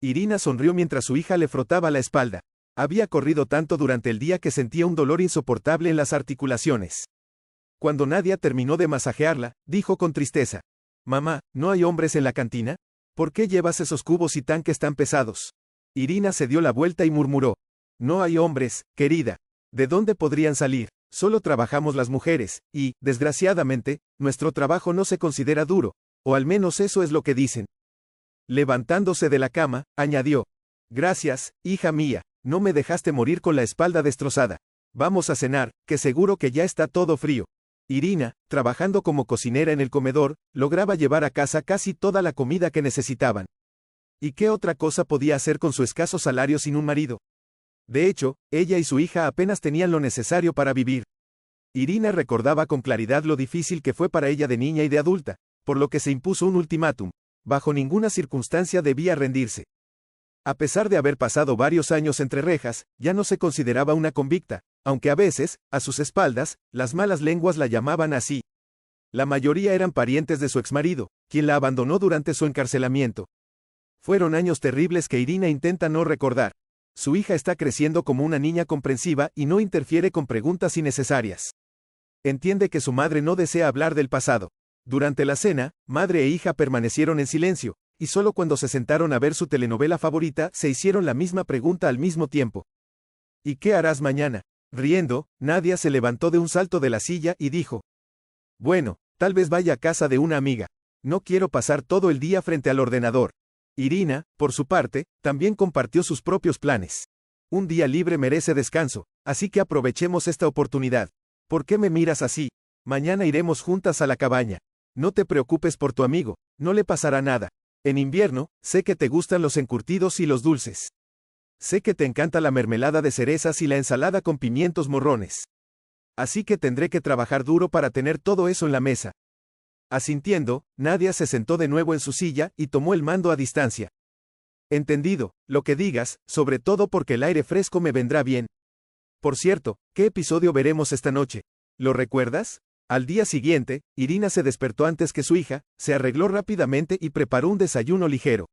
Irina sonrió mientras su hija le frotaba la espalda. Había corrido tanto durante el día que sentía un dolor insoportable en las articulaciones. Cuando Nadia terminó de masajearla, dijo con tristeza: «Mamá, ¿no hay hombres en la cantina? ¿Por qué llevas esos cubos y tanques tan pesados?» Irina se dio la vuelta y murmuró: «No hay hombres, querida. ¿De dónde podrían salir? Solo trabajamos las mujeres, y, desgraciadamente, nuestro trabajo no se considera duro, o al menos eso es lo que dicen». Levantándose de la cama, añadió: «Gracias, hija mía, no me dejaste morir con la espalda destrozada. Vamos a cenar, que seguro que ya está todo frío». Irina, trabajando como cocinera en el comedor, lograba llevar a casa casi toda la comida que necesitaban. ¿Y qué otra cosa podía hacer con su escaso salario sin un marido? De hecho, ella y su hija apenas tenían lo necesario para vivir. Irina recordaba con claridad lo difícil que fue para ella de niña y de adulta, por lo que se impuso un ultimátum: bajo ninguna circunstancia debía rendirse. A pesar de haber pasado varios años entre rejas, ya no se consideraba una convicta, aunque a veces, a sus espaldas, las malas lenguas la llamaban así. La mayoría eran parientes de su exmarido, quien la abandonó durante su encarcelamiento. Fueron años terribles que Irina intenta no recordar. Su hija está creciendo como una niña comprensiva y no interfiere con preguntas innecesarias. Entiende que su madre no desea hablar del pasado. Durante la cena, madre e hija permanecieron en silencio, y solo cuando se sentaron a ver su telenovela favorita se hicieron la misma pregunta al mismo tiempo. ¿Y qué harás mañana? Riendo, Nadia se levantó de un salto de la silla y dijo: «Bueno, tal vez vaya a casa de una amiga. No quiero pasar todo el día frente al ordenador». Irina, por su parte, también compartió sus propios planes. «Un día libre merece descanso, así que aprovechemos esta oportunidad». «¿Por qué me miras así? Mañana iremos juntas a la cabaña. No te preocupes por tu amigo, no le pasará nada. En invierno, sé que te gustan los encurtidos y los dulces. Sé que te encanta la mermelada de cerezas y la ensalada con pimientos morrones. Así que tendré que trabajar duro para tener todo eso en la mesa». Asintiendo, Nadia se sentó de nuevo en su silla y tomó el mando a distancia. «Entendido, lo que digas, sobre todo porque el aire fresco me vendrá bien. Por cierto, ¿qué episodio veremos esta noche? ¿Lo recuerdas?». Al día siguiente, Irina se despertó antes que su hija, se arregló rápidamente y preparó un desayuno ligero.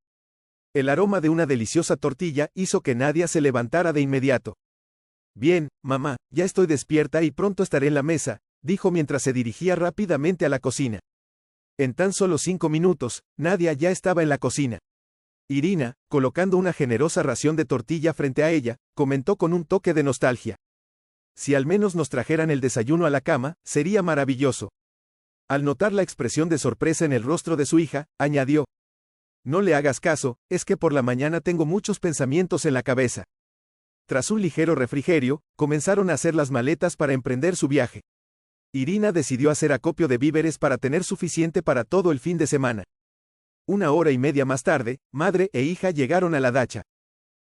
El aroma de una deliciosa tortilla hizo que Nadia se levantara de inmediato. «Bien, mamá, ya estoy despierta y pronto estaré en la mesa», dijo mientras se dirigía rápidamente a la cocina. En tan solo 5 minutos, Nadia ya estaba en la cocina. Irina, colocando una generosa ración de tortilla frente a ella, comentó con un toque de nostalgia: «Si al menos nos trajeran el desayuno a la cama, sería maravilloso». Al notar la expresión de sorpresa en el rostro de su hija, añadió: «No le hagas caso, es que por la mañana tengo muchos pensamientos en la cabeza». Tras un ligero refrigerio, comenzaron a hacer las maletas para emprender su viaje. Irina decidió hacer acopio de víveres para tener suficiente para todo el fin de semana. 1 hora y media más tarde, madre e hija llegaron a la dacha.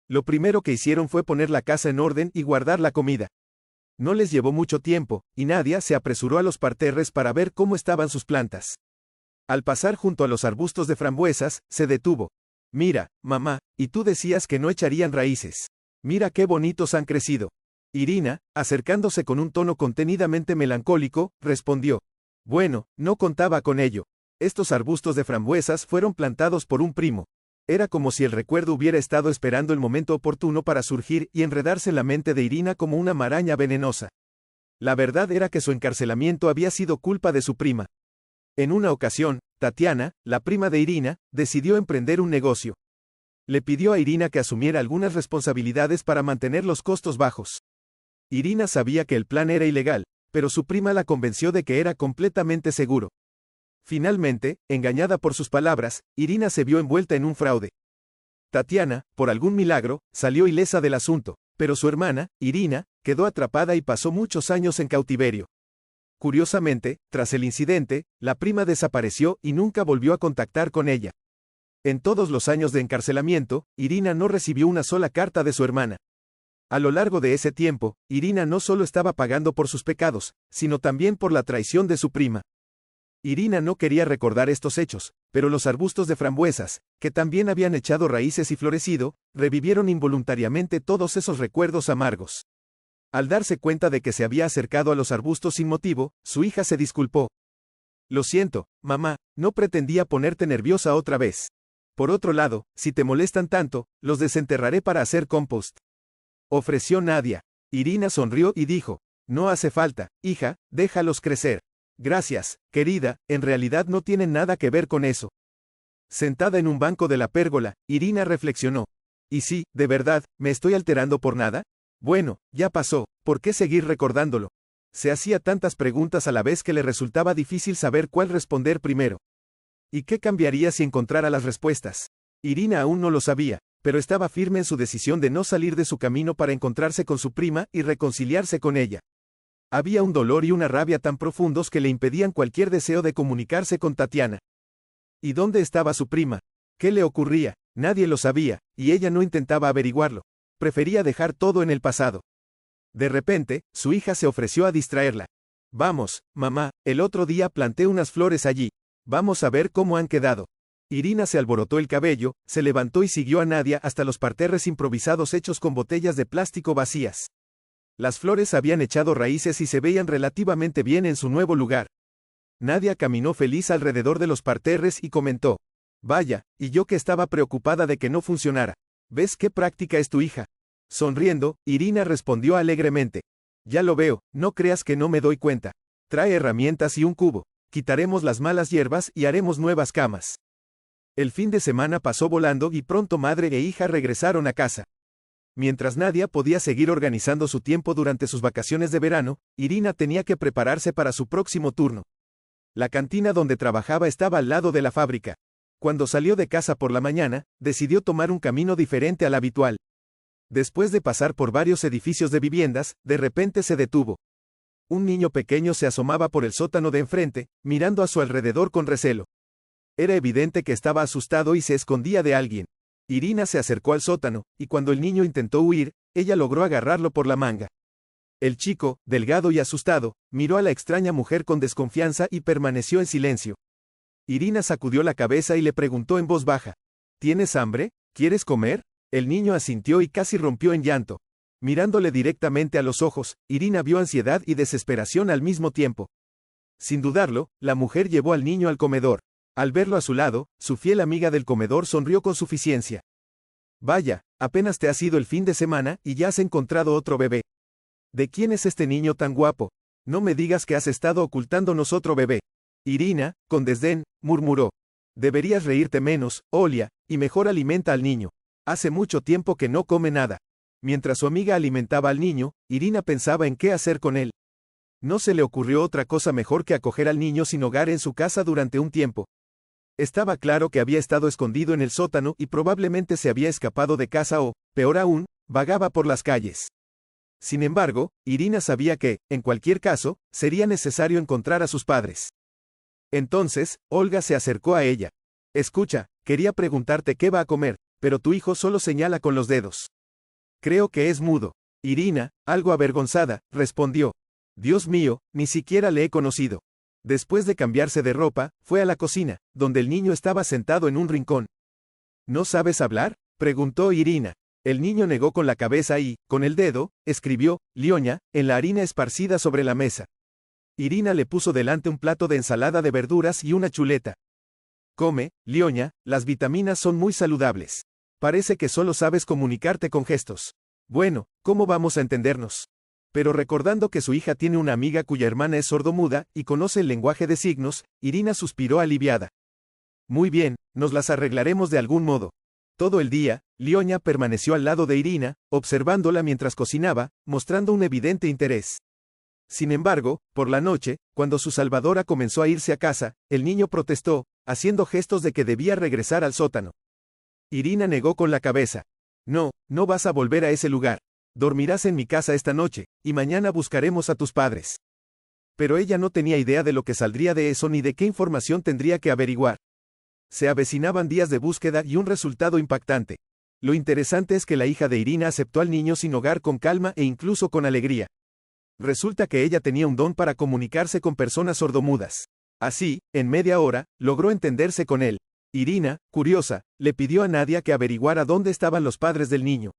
Lo primero que hicieron fue poner la casa en orden y guardar la comida. No les llevó mucho tiempo, y Nadia se apresuró a los parterres para ver cómo estaban sus plantas. Al pasar junto a los arbustos de frambuesas, se detuvo. «Mira, mamá, y tú decías que no echarían raíces. Mira qué bonitos han crecido». Irina, acercándose con un tono contenidamente melancólico, respondió: «Bueno, no contaba con ello. Estos arbustos de frambuesas fueron plantados por un primo». Era como si el recuerdo hubiera estado esperando el momento oportuno para surgir y enredarse en la mente de Irina como una maraña venenosa. La verdad era que su encarcelamiento había sido culpa de su prima. En una ocasión, Tatiana, la prima de Irina, decidió emprender un negocio. Le pidió a Irina que asumiera algunas responsabilidades para mantener los costos bajos. Irina sabía que el plan era ilegal, pero su prima la convenció de que era completamente seguro. Finalmente, engañada por sus palabras, Irina se vio envuelta en un fraude. Tatiana, por algún milagro, salió ilesa del asunto, pero su hermana, Irina, quedó atrapada y pasó muchos años en cautiverio. Curiosamente, tras el incidente, la prima desapareció y nunca volvió a contactar con ella. En todos los años de encarcelamiento, Irina no recibió una sola carta de su hermana. A lo largo de ese tiempo, Irina no solo estaba pagando por sus pecados, sino también por la traición de su prima. Irina no quería recordar estos hechos, pero los arbustos de frambuesas, que también habían echado raíces y florecido, revivieron involuntariamente todos esos recuerdos amargos. Al darse cuenta de que se había acercado a los arbustos sin motivo, su hija se disculpó. «Lo siento, mamá, no pretendía ponerte nerviosa otra vez. Por otro lado, si te molestan tanto, los desenterraré para hacer compost. Ofreció Nadia. Irina sonrió y dijo, no hace falta, hija, déjalos crecer. Gracias, querida, en realidad no tienen nada que ver con eso. Sentada en un banco de la pérgola, Irina reflexionó. ¿Y si, de verdad, me estoy alterando por nada? Bueno, ya pasó, ¿por qué seguir recordándolo? Se hacía tantas preguntas a la vez que le resultaba difícil saber cuál responder primero. ¿Y qué cambiaría si encontrara las respuestas? Irina aún no lo sabía, pero estaba firme en su decisión de no salir de su camino para encontrarse con su prima y reconciliarse con ella. Había un dolor y una rabia tan profundos que le impedían cualquier deseo de comunicarse con Tatiana. ¿Y dónde estaba su prima? ¿Qué le ocurría? Nadie lo sabía, y ella no intentaba averiguarlo. Prefería dejar todo en el pasado. De repente, su hija se ofreció a distraerla. Vamos, mamá, el otro día planté unas flores allí. Vamos a ver cómo han quedado. Irina se alborotó el cabello, se levantó y siguió a Nadia hasta los parterres improvisados hechos con botellas de plástico vacías. Las flores habían echado raíces y se veían relativamente bien en su nuevo lugar. Nadia caminó feliz alrededor de los parterres y comentó. Vaya, y yo que estaba preocupada de que no funcionara. ¿Ves qué práctica es tu hija? Sonriendo, Irina respondió alegremente. Ya lo veo, no creas que no me doy cuenta. Trae herramientas y un cubo. Quitaremos las malas hierbas y haremos nuevas camas. El fin de semana pasó volando y pronto madre e hija regresaron a casa. Mientras Nadia podía seguir organizando su tiempo durante sus vacaciones de verano, Irina tenía que prepararse para su próximo turno. La cantina donde trabajaba estaba al lado de la fábrica. Cuando salió de casa por la mañana, decidió tomar un camino diferente al habitual. Después de pasar por varios edificios de viviendas, de repente se detuvo. Un niño pequeño se asomaba por el sótano de enfrente, mirando a su alrededor con recelo. Era evidente que estaba asustado y se escondía de alguien. Irina se acercó al sótano, y cuando el niño intentó huir, ella logró agarrarlo por la manga. El chico, delgado y asustado, miró a la extraña mujer con desconfianza y permaneció en silencio. Irina sacudió la cabeza y le preguntó en voz baja. ¿Tienes hambre? ¿Quieres comer? El niño asintió y casi rompió en llanto. Mirándole directamente a los ojos, Irina vio ansiedad y desesperación al mismo tiempo. Sin dudarlo, la mujer llevó al niño al comedor. Al verlo a su lado, su fiel amiga del comedor sonrió con suficiencia. Vaya, apenas te has ido el fin de semana y ya has encontrado otro bebé. ¿De quién es este niño tan guapo? No me digas que has estado ocultándonos otro bebé. Irina, con desdén, murmuró. Deberías reírte menos, Olia, y mejor alimenta al niño. Hace mucho tiempo que no come nada. Mientras su amiga alimentaba al niño, Irina pensaba en qué hacer con él. No se le ocurrió otra cosa mejor que acoger al niño sin hogar en su casa durante un tiempo. Estaba claro que había estado escondido en el sótano y probablemente se había escapado de casa o, peor aún, vagaba por las calles. Sin embargo, Irina sabía que, en cualquier caso, sería necesario encontrar a sus padres. Entonces, Olga se acercó a ella. Escucha, quería preguntarte qué va a comer, pero tu hijo solo señala con los dedos. Creo que es mudo. Irina, algo avergonzada, respondió. Dios mío, ni siquiera le he conocido. Después de cambiarse de ropa, fue a la cocina, donde el niño estaba sentado en un rincón. ¿No sabes hablar?, preguntó Irina. El niño negó con la cabeza y, con el dedo, escribió, Lioña, en la harina esparcida sobre la mesa. Irina le puso delante un plato de ensalada de verduras y una chuleta. Come, Lioña, las vitaminas son muy saludables. Parece que solo sabes comunicarte con gestos. Bueno, ¿cómo vamos a entendernos? Pero recordando que su hija tiene una amiga cuya hermana es sordomuda y conoce el lenguaje de signos, Irina suspiró aliviada. Muy bien, nos las arreglaremos de algún modo. Todo el día, Lioña permaneció al lado de Irina, observándola mientras cocinaba, mostrando un evidente interés. Sin embargo, por la noche, cuando su salvadora comenzó a irse a casa, el niño protestó, haciendo gestos de que debía regresar al sótano. Irina negó con la cabeza. No, no vas a volver a ese lugar. Dormirás en mi casa esta noche, y mañana buscaremos a tus padres. Pero ella no tenía idea de lo que saldría de eso ni de qué información tendría que averiguar. Se avecinaban días de búsqueda y un resultado impactante. Lo interesante es que la hija de Irina aceptó al niño sin hogar con calma e incluso con alegría. Resulta que ella tenía un don para comunicarse con personas sordomudas. Así, en media hora, logró entenderse con él. Irina, curiosa, le pidió a Nadia que averiguara dónde estaban los padres del niño.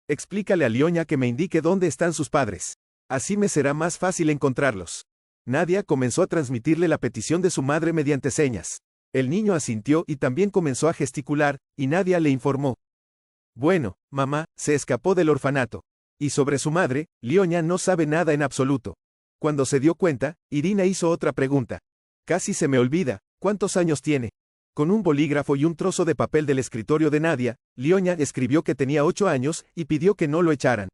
Explícale a Lioña que me indique dónde están sus padres. Así me será más fácil encontrarlos. Nadia comenzó a transmitirle la petición de su madre mediante señas. El niño asintió y también comenzó a gesticular, y Nadia le informó. Bueno, mamá, se escapó del orfanato. Y sobre su madre, Lioña no sabe nada en absoluto. Cuando se dio cuenta, Irina hizo otra pregunta. Casi se me olvida, ¿cuántos años tiene? Con un bolígrafo y un trozo de papel del escritorio de Nadia, Lioña escribió que tenía 8 años y pidió que no lo echaran.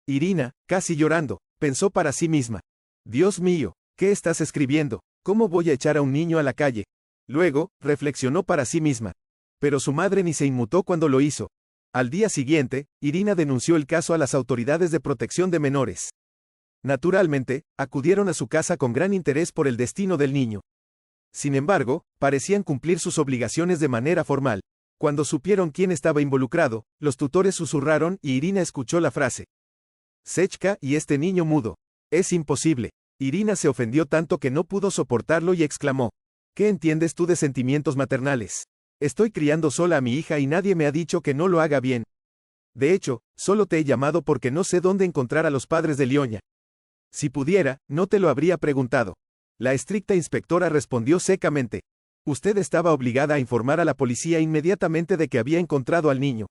Irina, casi llorando, pensó para sí misma. Dios mío, ¿qué estás escribiendo? ¿Cómo voy a echar a un niño a la calle? Luego, reflexionó para sí misma. Pero su madre ni se inmutó cuando lo hizo. Al día siguiente, Irina denunció el caso a las autoridades de protección de menores. Naturalmente, acudieron a su casa con gran interés por el destino del niño. Sin embargo, parecían cumplir sus obligaciones de manera formal. Cuando supieron quién estaba involucrado, los tutores susurraron y Irina escuchó la frase. Sechka y este niño mudo. Es imposible. Irina se ofendió tanto que no pudo soportarlo y exclamó. ¿Qué entiendes tú de sentimientos maternales? Estoy criando sola a mi hija y nadie me ha dicho que no lo haga bien. De hecho, solo te he llamado porque no sé dónde encontrar a los padres de Lioña. Si pudiera, no te lo habría preguntado. La estricta inspectora respondió secamente. Usted estaba obligada a informar a la policía inmediatamente de que había encontrado al niño.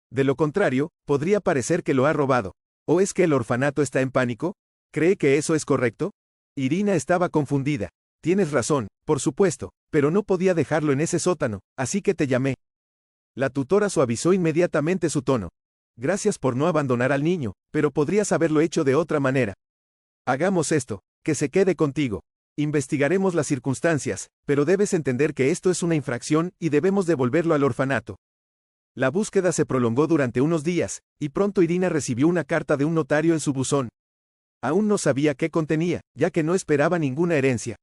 De lo contrario, podría parecer que lo ha robado. ¿O es que el orfanato está en pánico? ¿Cree que eso es correcto? Irina estaba confundida. Tienes razón, por supuesto, pero no podía dejarlo en ese sótano, así que te llamé. La tutora suavizó inmediatamente su tono. Gracias por no abandonar al niño, pero podrías haberlo hecho de otra manera. Hagamos esto, que se quede contigo. Investigaremos las circunstancias, pero debes entender que esto es una infracción y debemos devolverlo al orfanato. La búsqueda se prolongó durante unos días, y pronto Irina recibió una carta de un notario en su buzón. Aún no sabía qué contenía, ya que no esperaba ninguna herencia.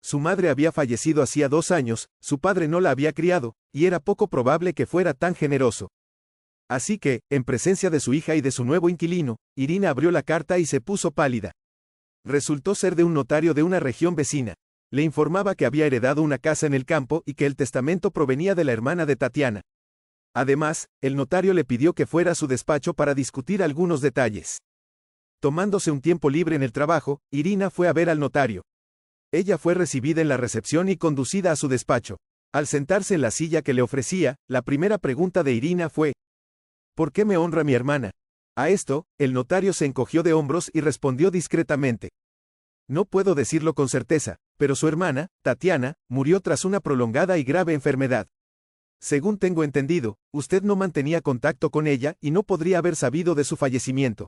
Su madre había fallecido hacía 2 años, su padre no la había criado, y era poco probable que fuera tan generoso. Así que, en presencia de su hija y de su nuevo inquilino, Irina abrió la carta y se puso pálida. Resultó ser de un notario de una región vecina. Le informaba que había heredado una casa en el campo y que el testamento provenía de la hermana de Tatiana. Además, el notario le pidió que fuera a su despacho para discutir algunos detalles. Tomándose un tiempo libre en el trabajo, Irina fue a ver al notario. Ella fue recibida en la recepción y conducida a su despacho. Al sentarse en la silla que le ofrecía, la primera pregunta de Irina fue: ¿por qué me honra mi hermana? A esto, el notario se encogió de hombros y respondió discretamente. No puedo decirlo con certeza, pero su hermana, Tatiana, murió tras una prolongada y grave enfermedad. Según tengo entendido, usted no mantenía contacto con ella y no podría haber sabido de su fallecimiento.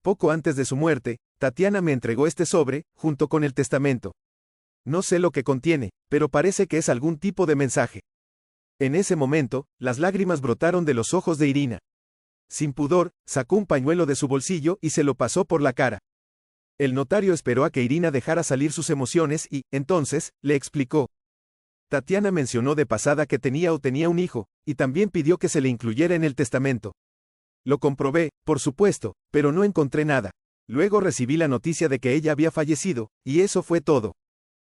Poco antes de su muerte, Tatiana me entregó este sobre, junto con el testamento. No sé lo que contiene, pero parece que es algún tipo de mensaje. En ese momento, las lágrimas brotaron de los ojos de Irina. Sin pudor, sacó un pañuelo de su bolsillo y se lo pasó por la cara. El notario esperó a que Irina dejara salir sus emociones y, entonces, le explicó. Tatiana mencionó de pasada que tenía un hijo, y también pidió que se le incluyera en el testamento. Lo comprobé, por supuesto, pero no encontré nada. Luego recibí la noticia de que ella había fallecido, y eso fue todo.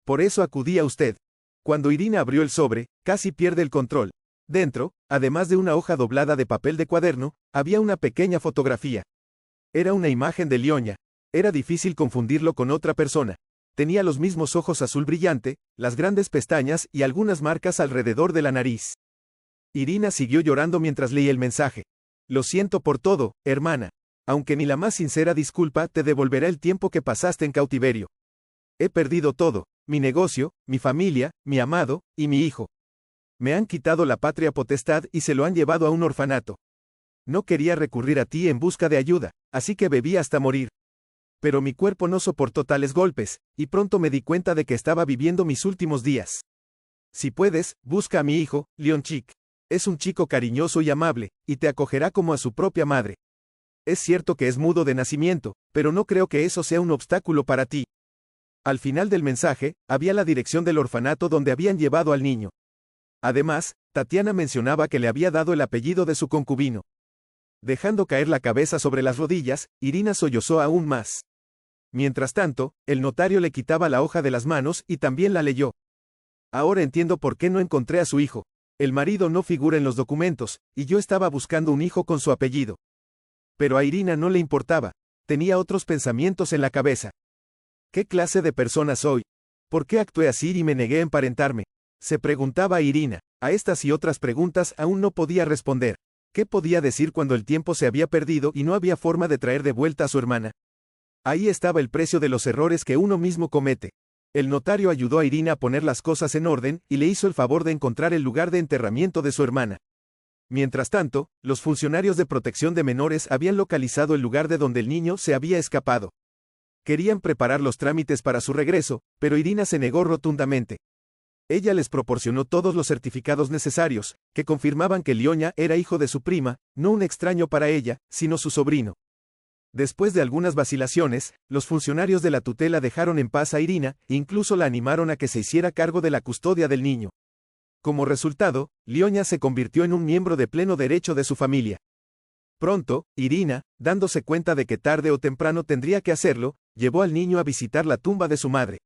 Por eso acudí a usted. Cuando Irina abrió el sobre, casi pierde el control. Dentro, además de una hoja doblada de papel de cuaderno, había una pequeña fotografía. Era una imagen de Lioña. Era difícil confundirlo con otra persona. Tenía los mismos ojos azul brillante, las grandes pestañas y algunas marcas alrededor de la nariz. Irina siguió llorando mientras leía el mensaje. Lo siento por todo, hermana. Aunque ni la más sincera disculpa te devolverá el tiempo que pasaste en cautiverio. He perdido todo, mi negocio, mi familia, mi amado, y mi hijo. Me han quitado la patria potestad y se lo han llevado a un orfanato. No quería recurrir a ti en busca de ayuda, así que bebí hasta morir. Pero mi cuerpo no soportó tales golpes, y pronto me di cuenta de que estaba viviendo mis últimos días. Si puedes, busca a mi hijo, Leonchik. Es un chico cariñoso y amable, y te acogerá como a su propia madre. Es cierto que es mudo de nacimiento, pero no creo que eso sea un obstáculo para ti. Al final del mensaje, había la dirección del orfanato donde habían llevado al niño. Además, Tatiana mencionaba que le había dado el apellido de su concubino. Dejando caer la cabeza sobre las rodillas, Irina sollozó aún más. Mientras tanto, el notario le quitaba la hoja de las manos y también la leyó. Ahora entiendo por qué no encontré a su hijo. El marido no figura en los documentos, y yo estaba buscando un hijo con su apellido. Pero a Irina no le importaba. Tenía otros pensamientos en la cabeza. ¿Qué clase de persona soy? ¿Por qué actué así y me negué a emparentarme? Se preguntaba Irina. A estas y otras preguntas aún no podía responder. ¿Qué podía decir cuando el tiempo se había perdido y no había forma de traer de vuelta a su hermana? Ahí estaba el precio de los errores que uno mismo comete. El notario ayudó a Irina a poner las cosas en orden y le hizo el favor de encontrar el lugar de enterramiento de su hermana. Mientras tanto, los funcionarios de protección de menores habían localizado el lugar de donde el niño se había escapado. Querían preparar los trámites para su regreso, pero Irina se negó rotundamente. Ella les proporcionó todos los certificados necesarios, que confirmaban que Lioña era hijo de su prima, no un extraño para ella, sino su sobrino. Después de algunas vacilaciones, los funcionarios de la tutela dejaron en paz a Irina, e incluso la animaron a que se hiciera cargo de la custodia del niño. Como resultado, Lioña se convirtió en un miembro de pleno derecho de su familia. Pronto, Irina, dándose cuenta de que tarde o temprano tendría que hacerlo, llevó al niño a visitar la tumba de su madre.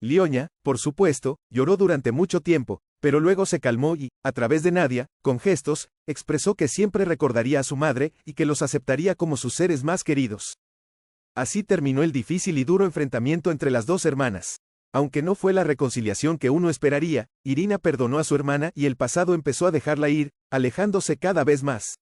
Lioña, por supuesto, lloró durante mucho tiempo, pero luego se calmó y, a través de Nadia, con gestos, expresó que siempre recordaría a su madre y que los aceptaría como sus seres más queridos. Así terminó el difícil y duro enfrentamiento entre las dos hermanas. Aunque no fue la reconciliación que uno esperaría, Irina perdonó a su hermana y el pasado empezó a dejarla ir, alejándose cada vez más.